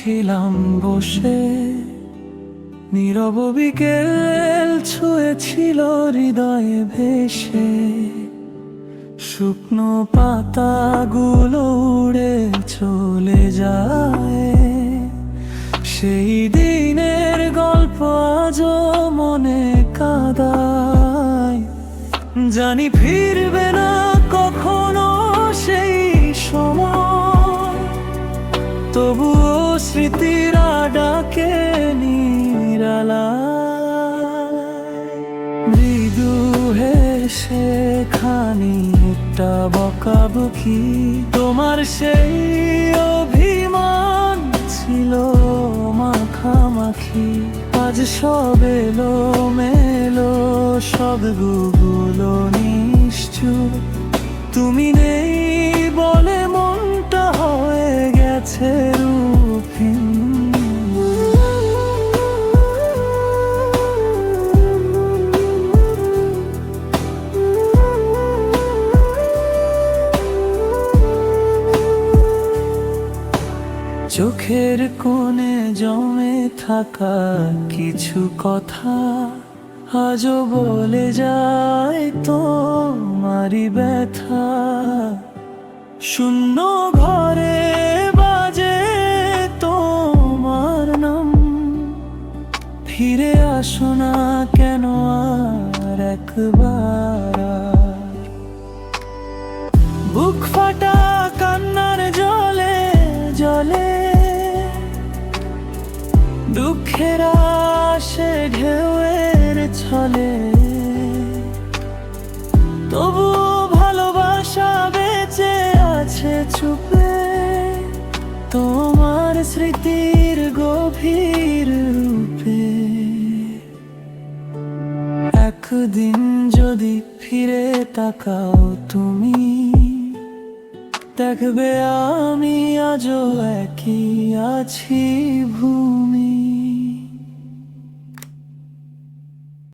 ছিলাম বসে, নীরব বিকেল ছুঁয়েছিল হৃদয়ে ভেসে। শুকনো পাতাগুলো উড়ে চলে যায়, সেই দিনের গল্প আজও মনে কাঁদায়। জানি ফিরবে না কখনো সেই সময়, তবুও স্মৃতিরা ডাকে নিরালায়। মৃদু হেসে খানিকটা বকাবকি, তোমার সেই অভিমান ছিল মাখামাখি। আজ সব এলো মেলো, শব্দগুলো নিশ্চুপ। তুমি নেই বলে মনটা হয়ে গেছে রূপহীন। চোখের কোণে জমে থাকা কিছু কথা আজও বলে যায় তোমারই ব্যথা। শূন্য ঘরে বাজে তোমার নাম, ফিরে আসো না কেন আর একবার। বুক ফাটা কান্নার জলে জলে, দুঃখের আসে ঢেউয়ের ছলে। তবুও ভালোবাসা বেঁচে আছে চুপে, তোমার স্মৃতির গভীর রূপে। একদিন যদি ফিরে তাকাও তুমি, দেখবে আমি আজও একই আছি ভূমি।